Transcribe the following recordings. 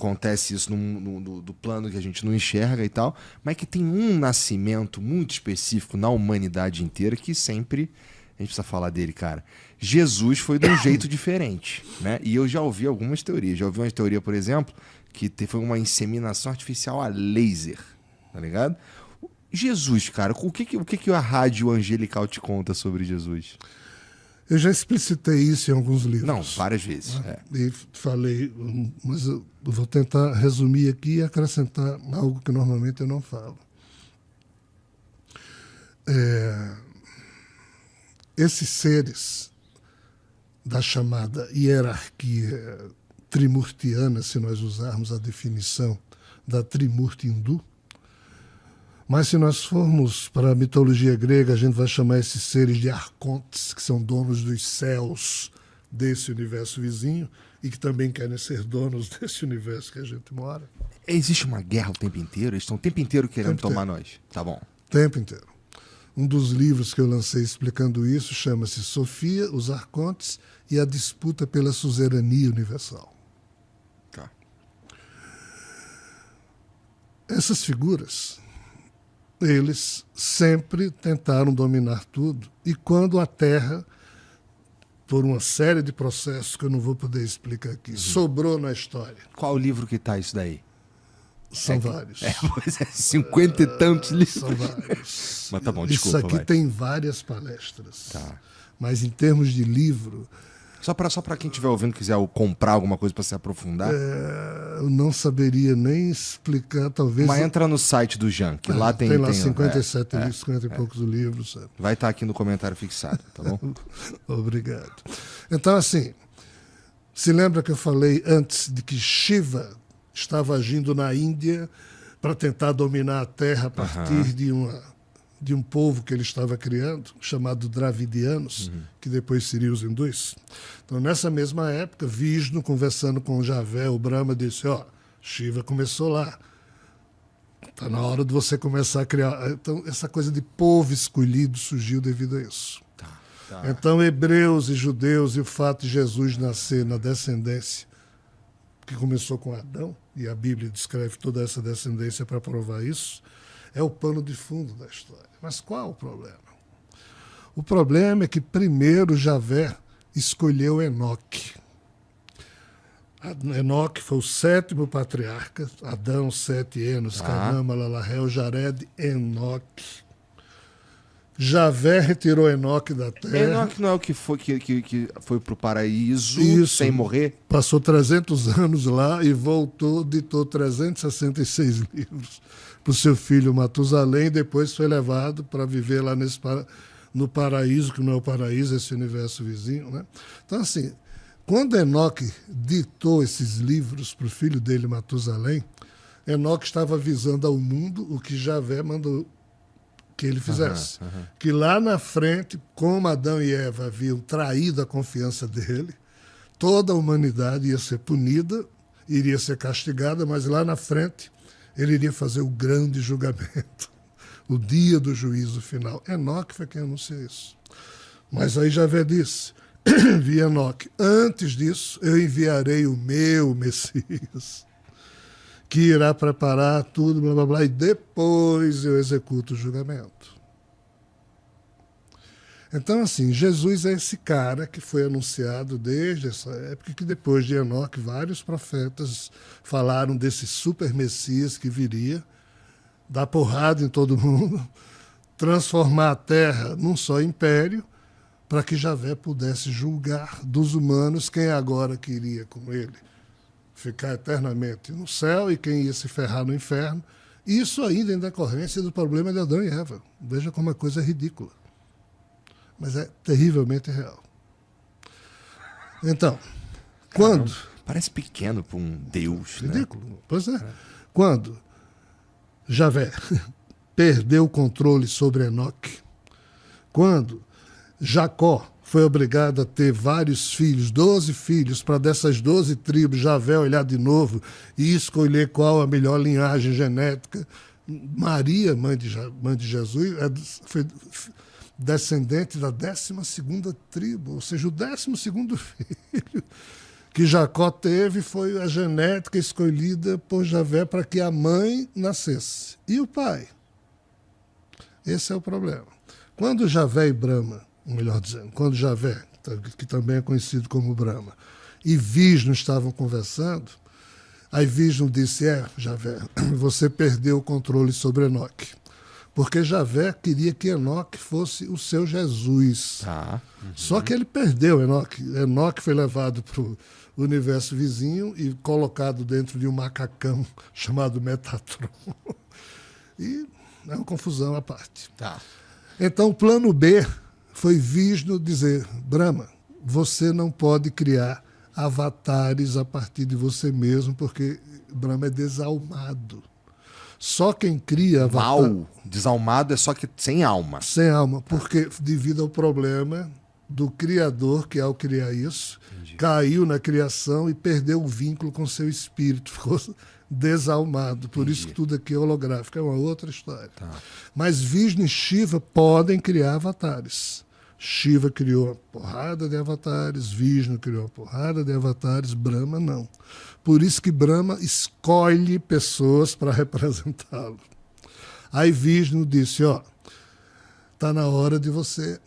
acontece isso do plano que a gente não enxerga e tal, mas que tem um nascimento muito específico na humanidade inteira que sempre a gente precisa falar dele, cara. Jesus foi de um jeito diferente, né? E eu já ouvi algumas teorias. Já ouvi uma teoria, por exemplo, que foi uma inseminação artificial a laser, tá ligado? Jesus, cara, o que a rádio angelical te conta sobre Jesus? Eu já explicitei isso em alguns livros. Não, várias vezes. E falei, mas eu vou tentar resumir aqui e acrescentar algo que normalmente eu não falo. Esses seres da chamada hierarquia trimurtiana, se nós usarmos a definição da Trimurti hindu, mas se nós formos para a mitologia grega, a gente vai chamar esses seres de arcontes, que são donos dos céus desse universo vizinho e que também querem ser donos desse universo que a gente mora. Existe uma guerra o tempo inteiro? Eles estão o tempo inteiro querendo tomar nós? Tá bom. O tempo inteiro. Um dos livros que eu lancei explicando isso chama-se Sofia, os Arcontes e a disputa pela suzerania universal. Tá. Essas figuras, eles sempre tentaram dominar tudo. E quando a Terra, por uma série de processos que eu não vou poder explicar aqui, sobrou na história. Qual o livro que tá isso daí? São vários. Pois é, 50 e tantos livros. São vários. Mas tá bom, desculpa. Isso aqui vai. tem várias palestras. Tá. Mas em termos de livro... Só para quem estiver ouvindo quiser comprar alguma coisa para se aprofundar. Eu não saberia nem explicar, talvez... Mas entra no site do Jean, que lá tem... Tem lá 57 livros, 50 e poucos livros. Sabe? Vai estar aqui no comentário fixado, tá bom? Obrigado. Então, assim, se lembra que eu falei antes de que Shiva estava agindo na Índia para tentar dominar a Terra a partir de um povo que ele estava criando, chamado Dravidianos, que depois seriam os hindus. Então, nessa mesma época, Vishnu, conversando com Javé, o Brahma, disse, Shiva começou lá. Está na hora de você começar a criar... Então, essa coisa de povo escolhido surgiu devido a isso. Tá. Então, hebreus e judeus e o fato de Jesus nascer na descendência que começou com Adão, e a Bíblia descreve toda essa descendência para provar isso, é o pano de fundo da história. Mas qual o problema? O problema é que primeiro Javé escolheu Enoque. Enoque foi o 7º patriarca, Adão, 7 Enos, Canã, Malalahel, Jared, Enoque. Javé retirou Enoque da terra. Enoque não é o que foi para o paraíso Isso. Sem morrer? Passou 300 anos lá e voltou, ditou 366 livros para o seu filho Matusalém, e depois foi levado para viver lá no paraíso, que não é o paraíso, esse universo vizinho. Né? Então, assim, quando Enoque ditou esses livros para o filho dele, Matusalém, Enoque estava avisando ao mundo o que Javé mandou que ele fizesse. Que lá na frente, como Adão e Eva haviam traído a confiança dele, toda a humanidade ia ser punida, iria ser castigada, mas lá na frente ele iria fazer o grande julgamento, o dia do juízo final. Enoque foi quem anunciou isso. Mas aí Javé disse, vi Enoque, antes disso eu enviarei o meu Messias, que irá preparar tudo, blá, blá, blá, e depois eu executo o julgamento. Então, assim, Jesus é esse cara que foi anunciado desde essa época, que depois de Enoque, vários profetas falaram desse super Messias que viria, dar porrada em todo mundo, transformar a terra num só império, para que Javé pudesse julgar dos humanos quem agora queria com ele ficar eternamente no céu e quem ia se ferrar no inferno. Isso ainda em decorrência do problema de Adão e Eva. Veja como a coisa é ridícula. Mas é terrivelmente real. Então, quando... Parece pequeno para um Deus, ridículo. Né? Pois é. Quando Javé perdeu o controle sobre Enoque, quando Jacó foi obrigado a ter vários filhos, 12 filhos, para dessas 12 tribos Javé olhar de novo e escolher qual a melhor linhagem genética. Maria, mãe de Jesus, foi descendente da 12ª tribo, ou seja, o 12º filho que Jacó teve foi a genética escolhida por Javé para que a mãe nascesse. E o pai? Esse é o problema. Quando Javé e Brahma, melhor dizendo, quando Javé, que também é conhecido como Brahma, e Vishnu estavam conversando, aí Vishnu disse, Javé, você perdeu o controle sobre Enoque. Porque Javé queria que Enoque fosse o seu Jesus. Tá. Só que ele perdeu Enoque. Enoque foi levado para o universo vizinho e colocado dentro de um macacão chamado Metatron. E é uma confusão à parte. Tá. Então o plano B foi Vishnu dizer, Brahma, você não pode criar avatares a partir de você mesmo, porque Brahma é desalmado. Só quem cria avatar... Mal, desalmado é só que sem alma. Sem alma, porque devido ao problema do criador, que ao criar isso, caiu na criação e perdeu o vínculo com seu espírito, ficou desalmado. Por isso que tudo aqui é holográfico, é uma outra história. Tá. Mas Vishnu e Shiva podem criar avatares. Shiva criou uma porrada de avatares, Vishnu criou uma porrada de avatares, Brahma não. Por isso que Brahma escolhe pessoas para representá-lo. Aí Vishnu disse, está na hora de você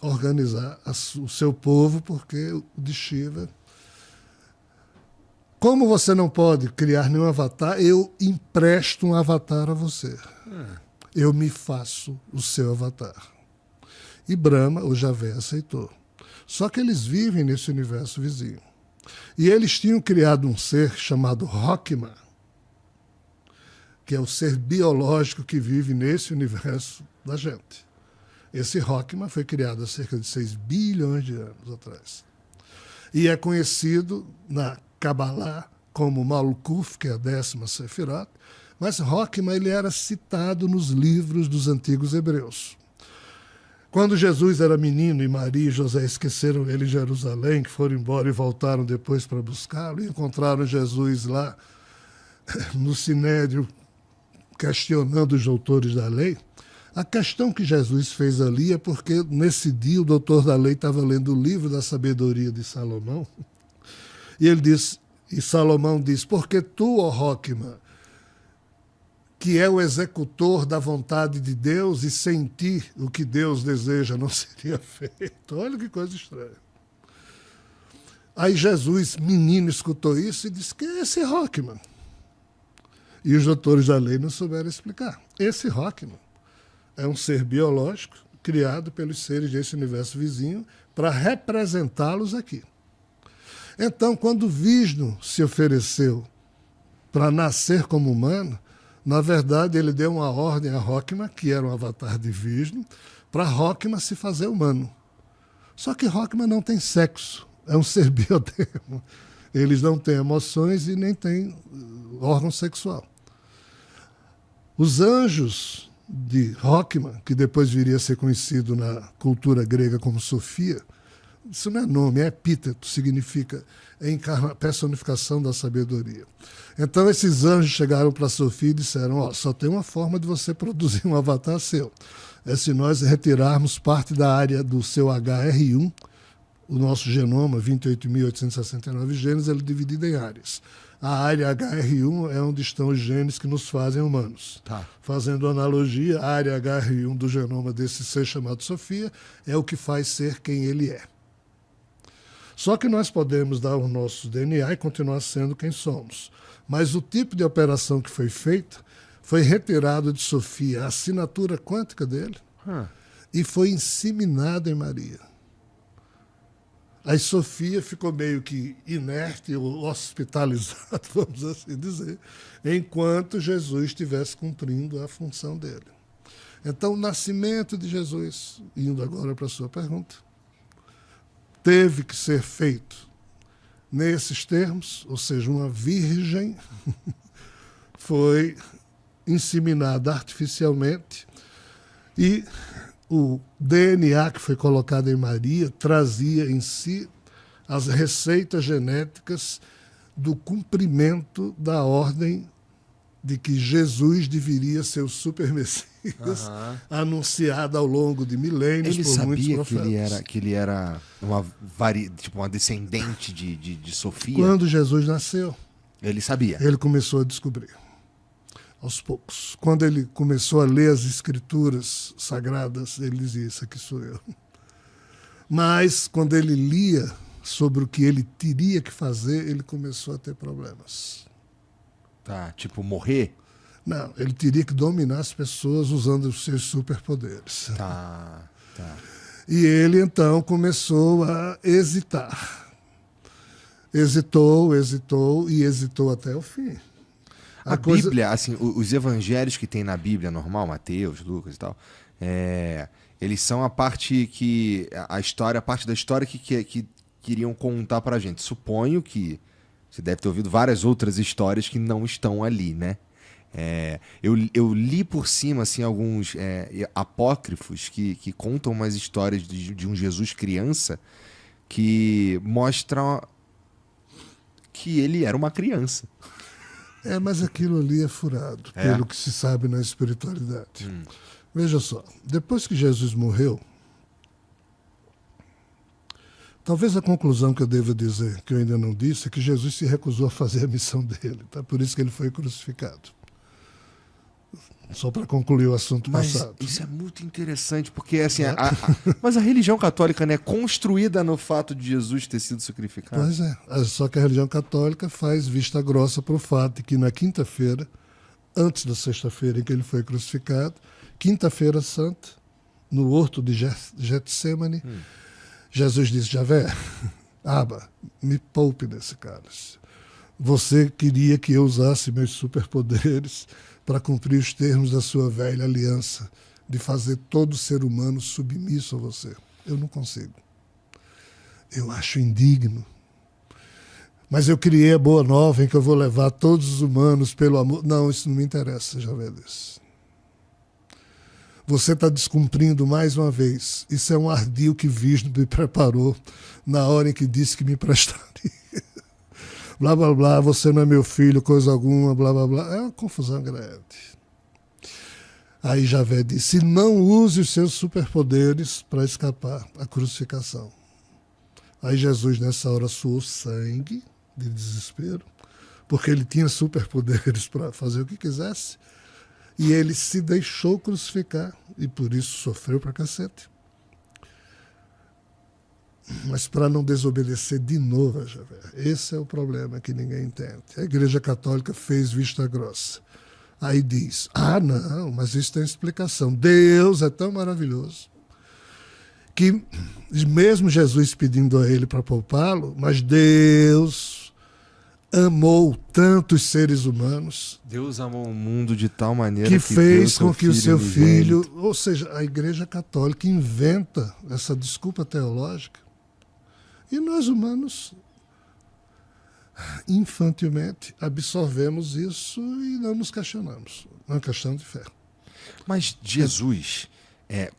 organizar o seu povo, porque o de Shiva... Como você não pode criar nenhum avatar, eu empresto um avatar a você. Eu me faço o seu avatar. E Brahma, o Javé, aceitou. Só que eles vivem nesse universo vizinho. E eles tinham criado um ser chamado Rockma, que é o ser biológico que vive nesse universo da gente. Esse Rockma foi criado há cerca de 6 bilhões de anos atrás. E é conhecido na Kabbalah como Malkuth, que é a 10ª Sefirot, mas Rockma ele era citado nos livros dos antigos hebreus. Quando Jesus era menino e Maria e José esqueceram ele em Jerusalém, que foram embora e voltaram depois para buscá-lo, e encontraram Jesus lá no Sinédrio, questionando os doutores da lei, a questão que Jesus fez ali é porque nesse dia o doutor da lei estava lendo o livro da sabedoria de Salomão, e ele disse, e Salomão diz, porque tu, ó Rockma, que é o executor da vontade de Deus, e sem ti o que Deus deseja não seria feito. Olha que coisa estranha. Aí Jesus, menino, escutou isso e disse, que é esse Rockman? E os doutores da lei não souberam explicar. Esse Rockman é um ser biológico criado pelos seres desse universo vizinho para representá-los aqui. Então, quando Vishnu se ofereceu para nascer como humano, na verdade, ele deu uma ordem a Rockma, que era um avatar de Vishnu, para Rockma se fazer humano. Só que Rockma não tem sexo, é um ser biodermo. Eles não têm emoções e nem têm órgão sexual. Os anjos de Rockma, que depois viria a ser conhecido na cultura grega como Sofia, isso não é nome, é epíteto, significa personificação da sabedoria. Então esses anjos chegaram para Sofia e disseram, só tem uma forma de você produzir um avatar seu, é se nós retirarmos parte da área do seu HR1, o nosso genoma, 28.869 genes, ele é dividido em áreas. A área HR1 é onde estão os genes que nos fazem humanos. Tá. Fazendo analogia, a área HR1 do genoma desse ser chamado Sofia é o que faz ser quem ele é. Só que nós podemos dar o nosso DNA e continuar sendo quem somos. Mas o tipo de operação que foi feita foi retirado de Sofia a assinatura quântica dele e foi inseminado em Maria. Aí Sofia ficou meio que inerte ou hospitalizada, vamos assim dizer, enquanto Jesus estivesse cumprindo a função dele. Então, o nascimento de Jesus, indo agora para a sua pergunta, teve que ser feito nesses termos, ou seja, uma virgem foi inseminada artificialmente e o DNA que foi colocado em Maria trazia em si as receitas genéticas do cumprimento da ordem de que Jesus deveria ser o super Messias anunciado ao longo de milênios Ele por muitos sabia profetas. que ele era tipo uma descendente de Sofia? Quando Jesus nasceu, Ele sabia. ele começou a descobrir, aos poucos. Quando ele começou a ler as escrituras sagradas, ele dizia, isso aqui sou eu. Mas, quando ele lia sobre o que ele teria que fazer, ele começou a ter problemas. Tá, tipo, morrer? Não, ele teria que dominar as pessoas usando os seus superpoderes. Tá. E ele, então, começou a hesitar. Hesitou e hesitou até o fim. A Bíblia, assim, os evangelhos que tem na Bíblia normal, Mateus, Lucas e tal, eles são a parte a parte da história que queriam contar pra gente. Suponho que você deve ter ouvido várias outras histórias que não estão ali, né? Eu li por cima assim, alguns apócrifos que contam umas histórias de um Jesus criança que mostram que ele era uma criança. Mas aquilo ali é furado, pelo que se sabe na espiritualidade. Veja só, depois que Jesus morreu, talvez a conclusão que eu devo dizer, que eu ainda não disse, é que Jesus se recusou a fazer a missão dele. Tá? Por isso que ele foi crucificado. Só para concluir o assunto passado. Isso é muito interessante, porque assim, mas a religião católica, né, é construída no fato de Jesus ter sido sacrificado. Pois é, só que a religião católica faz vista grossa para o fato de que na quinta-feira, antes da sexta-feira em que ele foi crucificado, quinta-feira santa, no horto de Getsemane, Jesus disse, Javé, Aba, me poupe desse cálice. Você queria que eu usasse meus superpoderes para cumprir os termos da sua velha aliança, de fazer todo ser humano submisso a você. Eu não consigo. Eu acho indigno. Mas eu criei a boa nova em que eu vou levar todos os humanos pelo amor. Não, isso não me interessa, Javé disse. Você está descumprindo mais uma vez. Isso é um ardil que Vishnu me preparou na hora em que disse que me prestaria. Blá, blá, blá, você não é meu filho, coisa alguma, blá, blá, blá. É uma confusão grande. Aí Javé disse, não use os seus superpoderes para escapar à crucificação. Aí Jesus, nessa hora, suou sangue de desespero, porque ele tinha superpoderes para fazer o que quisesse, e ele se deixou crucificar, e por isso sofreu pra cacete. Mas para não desobedecer de novo a Javé. Esse é o problema que ninguém entende. A Igreja Católica fez vista grossa. Aí diz, não, mas isso tem explicação. Deus é tão maravilhoso que mesmo Jesus pedindo a ele para poupá-lo, mas Deus amou tantos seres humanos. Deus amou o mundo de tal maneira que fez com que o seu unigênito. filho, ou seja, a Igreja Católica inventa essa desculpa teológica. E nós humanos, infantilmente, absorvemos isso e não nos questionamos. É uma questão de fé. Mas Jesus,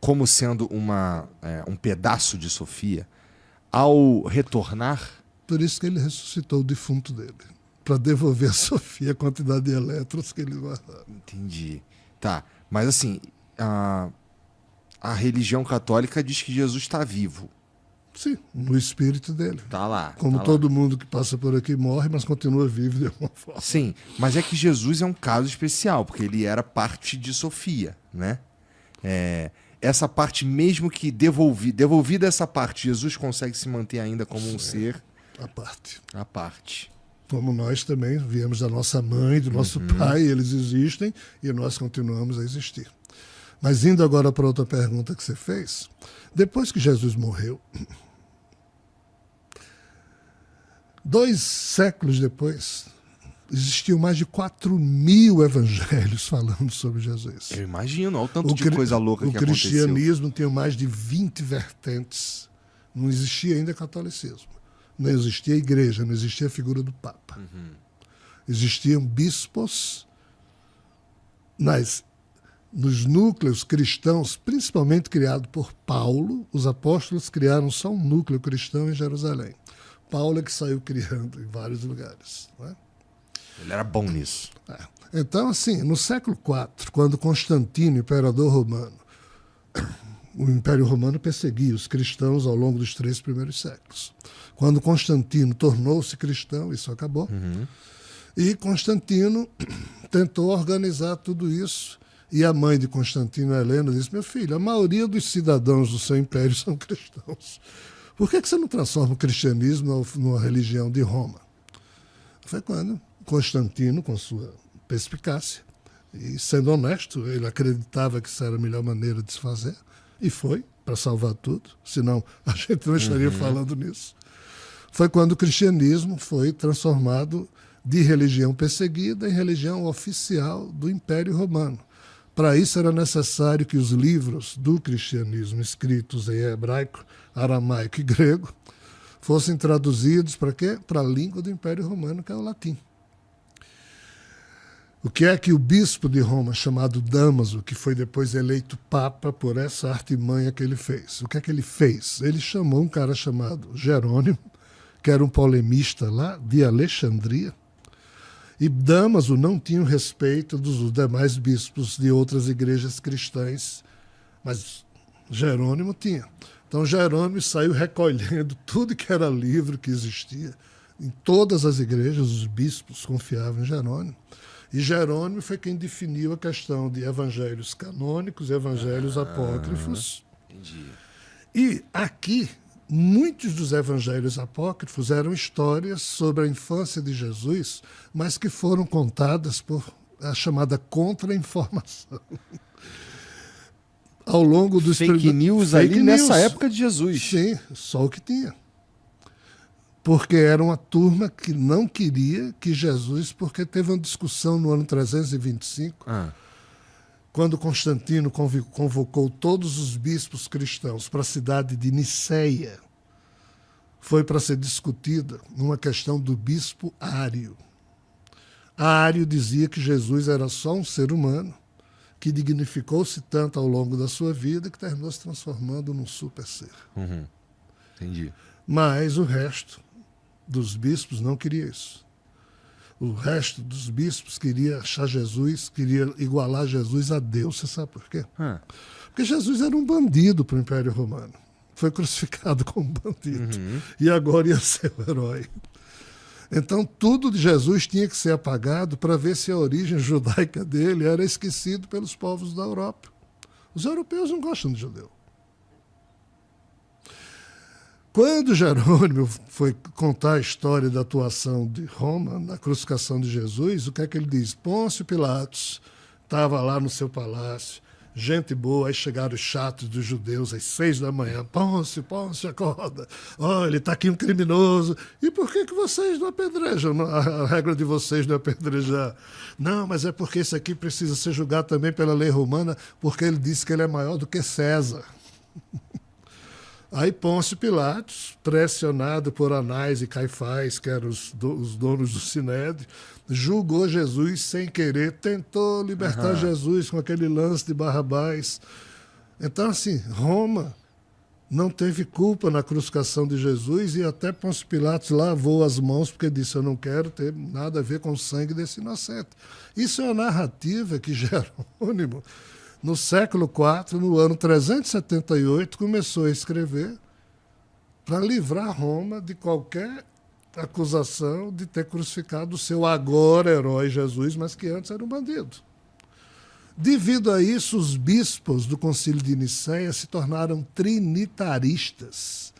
como sendo um pedaço de Sofia, ao retornar... Por isso que ele ressuscitou o defunto dele, para devolver a Sofia a quantidade de elétrons que ele guardava. Entendi. Tá, mas assim, a religião católica diz que Jesus está vivo. Sim, no espírito dele. Tá lá. Como tá todo lá. mundo que passa por aqui morre, mas continua vivo de alguma forma. Sim, mas é que Jesus é um caso especial, porque ele era parte de Sofia, né? Essa parte, mesmo que devolvida essa parte, Jesus consegue se manter ainda como um ser à parte. Como nós também viemos da nossa mãe, do nosso pai, eles existem e nós continuamos a existir. Mas indo agora para outra pergunta que você fez, depois que Jesus morreu, 2 séculos depois, existiam mais de 4.000 evangelhos falando sobre Jesus. Eu imagino, olha o tanto de coisa louca que aconteceu. O cristianismo tinha mais de 20 vertentes. Não existia ainda catolicismo. Não existia igreja, não existia a figura do Papa. Existiam bispos nos núcleos cristãos, principalmente criado por Paulo. Os apóstolos criaram só um núcleo cristão em Jerusalém. Paulo é que saiu criando em vários lugares. Não é? Ele era bom nisso. Então, assim, no século IV, quando Constantino, imperador romano, o Império Romano perseguia os cristãos ao longo dos 3 primeiros séculos. Quando Constantino tornou-se cristão, isso acabou. E Constantino tentou organizar tudo isso. E a mãe de Constantino, Helena, disse: meu filho, a maioria dos cidadãos do seu império são cristãos. Por que você não transforma o cristianismo numa religião de Roma? Foi quando Constantino, com sua perspicácia, e sendo honesto, ele acreditava que isso era a melhor maneira de se fazer, e foi, para salvar tudo, senão a gente não estaria falando nisso. Foi quando o cristianismo foi transformado de religião perseguida em religião oficial do Império Romano. Para isso era necessário que os livros do cristianismo escritos em hebraico, aramaico e grego fossem traduzidos para quê? Para a língua do Império Romano, que é o latim. O que é que o bispo de Roma, chamado Damaso, que foi depois eleito papa por essa artimanha que ele fez, o que é que ele fez? Ele chamou um cara chamado Jerônimo, que era um polemista lá de Alexandria, e Damaso não tinha o respeito dos demais bispos de outras igrejas cristãs, mas Jerônimo tinha. Então Jerônimo saiu recolhendo tudo que era livro que existia. Em todas as igrejas, os bispos confiavam em Jerônimo. E Jerônimo foi quem definiu a questão de evangelhos canônicos e evangelhos apócrifos. Entendi. E aqui, muitos dos evangelhos apócrifos eram histórias sobre a infância de Jesus, mas que foram contadas por a chamada contra-informação. Ao longo dos... Fake news ali nessa época de Jesus. Sim, só o que tinha. Porque era uma turma que não queria que Jesus... Porque teve uma discussão no ano 325, quando Constantino convocou todos os bispos cristãos para a cidade de Niceia. Foi para ser discutida uma questão do bispo Ário. Ário dizia que Jesus era só um ser humano que dignificou-se tanto ao longo da sua vida que terminou se transformando num super ser. Entendi. Mas o resto dos bispos não queria isso. O resto dos bispos queria achar Jesus, queria igualar Jesus a Deus. Você sabe por quê? Porque Jesus era um bandido para o Império Romano. Foi crucificado como bandido. E agora ia ser o herói. Então, tudo de Jesus tinha que ser apagado para ver se a origem judaica dele era esquecido pelos povos da Europa. Os europeus não gostam de judeu. Quando Jerônimo foi contar a história da atuação de Roma na crucificação de Jesus, o que é que ele diz? Pôncio Pilatos estava lá no seu palácio, gente boa, aí chegaram os chatos dos judeus às 6 da manhã. Pôncio, acorda. Olha, está aqui um criminoso. E por que vocês não apedrejam? A regra de vocês não é apedrejar. Não, mas é porque esse aqui precisa ser julgado também pela lei romana, porque ele disse que ele é maior do que César. Aí Pôncio Pilatos, pressionado por Anás e Caifás, que eram os donos do Sinédrio, julgou Jesus sem querer, tentou libertar Jesus com aquele lance de Barrabás. Então, assim, Roma não teve culpa na crucificação de Jesus e até Pôncio Pilatos lavou as mãos porque disse: eu não quero ter nada a ver com o sangue desse inocente. Isso é uma narrativa que Jerônimo, no século IV, no ano 378, começou a escrever para livrar Roma de qualquer acusação de ter crucificado o seu agora herói Jesus, mas que antes era um bandido. Devido a isso, os bispos do Concílio de Nicéia se tornaram trinitaristas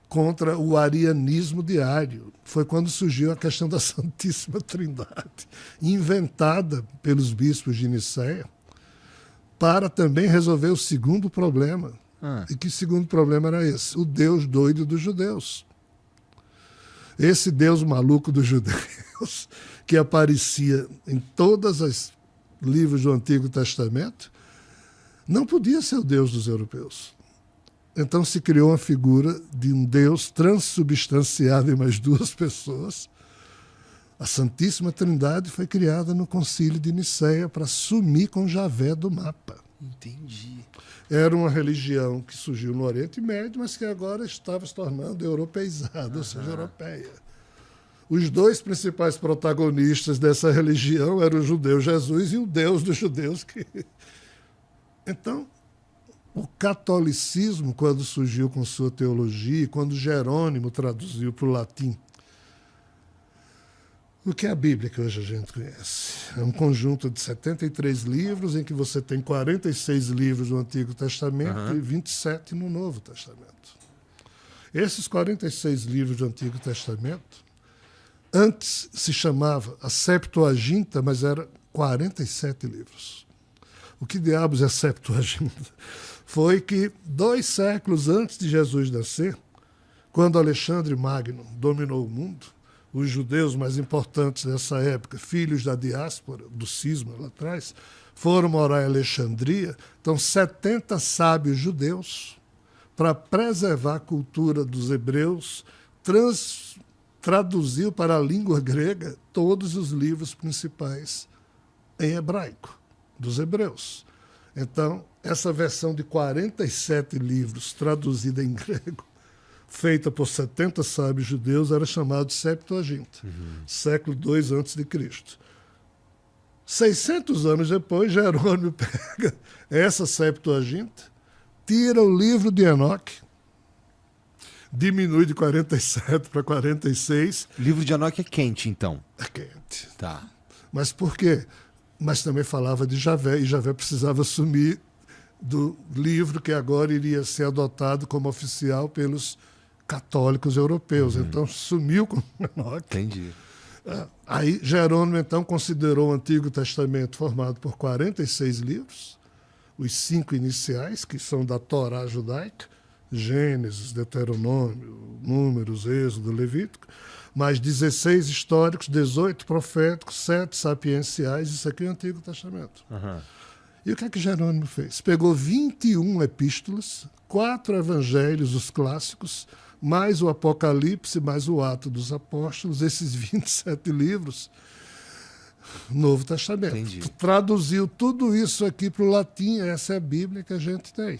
contra o arianismo de Ário. Foi quando surgiu a questão da Santíssima Trindade, inventada pelos bispos de Nicéia, para também resolver o segundo problema. E que segundo problema era esse? O Deus doido dos judeus. Esse Deus maluco dos judeus, que aparecia em todos os livros do Antigo Testamento, não podia ser o Deus dos europeus. Então se criou uma figura de um Deus transubstanciado em mais duas pessoas. A Santíssima Trindade foi criada no Concílio de Nicéia para sumir com Javé do mapa. Entendi. Era uma religião que surgiu no Oriente Médio, mas que agora estava se tornando europeizada, ou seja, europeia. os dois principais protagonistas dessa religião eram o judeu Jesus e o Deus dos judeus. Então, o catolicismo, quando surgiu com sua teologia, quando Jerônimo traduziu para o latim, o que é a Bíblia que hoje a gente conhece? É um conjunto de 73 livros, em que você tem 46 livros no Antigo Testamento e 27 no Novo Testamento. Esses 46 livros do Antigo Testamento, antes se chamava a Septuaginta, mas era 47 livros. O que diabos é Septuaginta? Foi que 2 séculos antes de Jesus nascer, quando Alexandre Magno dominou o mundo, os judeus mais importantes dessa época, filhos da diáspora, do cisma lá atrás, foram morar em Alexandria. Então, 70 sábios judeus, para preservar a cultura dos hebreus, traduziu para a língua grega todos os livros principais em hebraico, dos hebreus. Então, essa versão de 47 livros traduzida em grego, feita por 70 sábios judeus, era chamada de Septuaginta, século II a.C. 600 anos depois, Jerônimo pega essa Septuaginta, tira o livro de Enoque, diminui de 47 para 46. O livro de Enoque é quente, então. É quente. Tá. Mas por quê? Mas também falava de Javé, e Javé precisava assumir do livro que agora iria ser adotado como oficial pelos católicos europeus. Então, sumiu com Enoque. Entendi. Aí, Jerônimo, então, considerou o Antigo Testamento formado por 46 livros, os 5 iniciais, que são da Torá judaica, Gênesis, Deuteronômio, Números, Êxodo, Levítico, mais 16 históricos, 18 proféticos, 7 sapienciais, isso aqui é o Antigo Testamento. E o que é que Jerônimo fez? Pegou 21 epístolas, 4 evangelhos, os clássicos, mais o Apocalipse, mais o Ato dos Apóstolos, esses 27 livros, Novo Testamento. Entendi. Traduziu tudo isso aqui para o latim, essa é a Bíblia que a gente tem.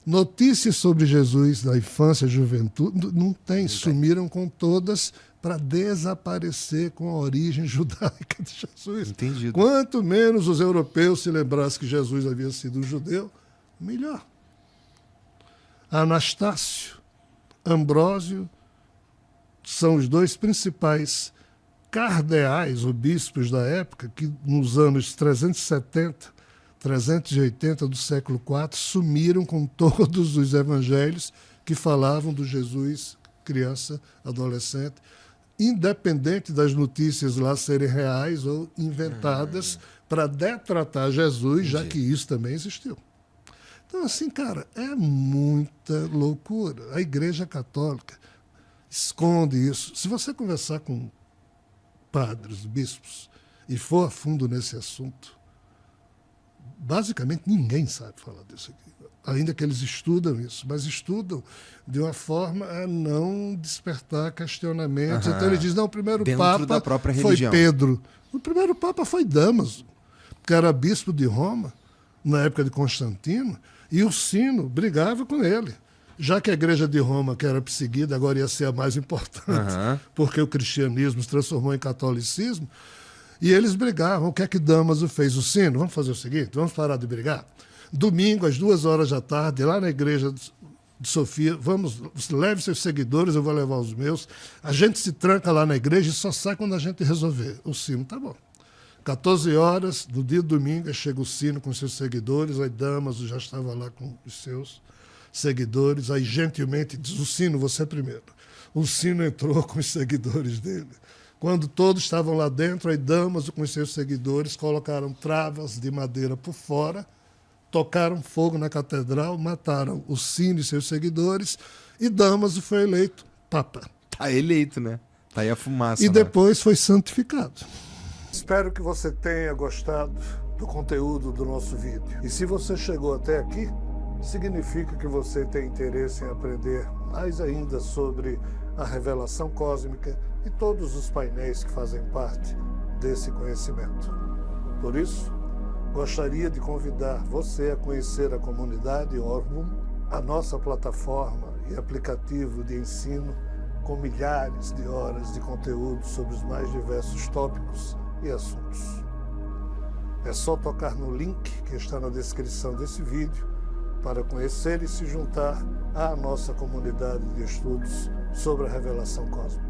Notícias sobre Jesus da infância e juventude não tem, sumiram com todas para desaparecer com a origem judaica de Jesus. Entendido. Quanto menos os europeus se lembrassem que Jesus havia sido um judeu, melhor. Anastácio, Ambrósio são os 2 principais cardeais, ou bispos da época, que nos anos 370, 380 do século IV, sumiram com todos os evangelhos que falavam do Jesus criança, adolescente, independente das notícias lá serem reais ou inventadas para detratar Jesus, já que isso também existiu. Então, assim, cara, é muita loucura. A Igreja Católica esconde isso. Se você conversar com padres, bispos, e for a fundo nesse assunto, basicamente ninguém sabe falar disso aqui. Ainda que eles estudam isso, mas estudam de uma forma a não despertar questionamentos. Então ele diz, não, o primeiro Dentro Papa da própria foi religião. Pedro. O primeiro Papa foi Damaso, que era bispo de Roma, na época de Constantino, e o Sino brigava com ele. Já que a Igreja de Roma, que era perseguida, agora ia ser a mais importante, porque o cristianismo se transformou em catolicismo, e eles brigavam. O que é que Damaso fez? O Sino, vamos fazer o seguinte, vamos parar de brigar. Domingo, às 2h da tarde, lá na igreja de Sofia, leve seus seguidores, eu vou levar os meus. A gente se tranca lá na igreja e só sai quando a gente resolver. O Sino, tá bom. 14 horas, no dia de domingo, chega o Sino com seus seguidores, aí Damaso já estava lá com os seus seguidores, aí gentilmente diz, o Sino, você é primeiro. O Sino entrou com os seguidores dele. Quando todos estavam lá dentro, aí Damaso com os seus seguidores colocaram travas de madeira por fora, tocaram fogo na catedral, mataram o Sino e seus seguidores, e Damaso foi eleito Papa. Tá eleito, né? Tá aí a fumaça. E né? depois foi santificado. Espero que você tenha gostado do conteúdo do nosso vídeo. E se você chegou até aqui, significa que você tem interesse em aprender mais ainda sobre a revelação cósmica e todos os painéis que fazem parte desse conhecimento. Por isso, gostaria de convidar você a conhecer a comunidade Orvum, a nossa plataforma e aplicativo de ensino com milhares de horas de conteúdo sobre os mais diversos tópicos e assuntos. É só tocar no link que está na descrição desse vídeo para conhecer e se juntar à nossa comunidade de estudos sobre a revelação cósmica.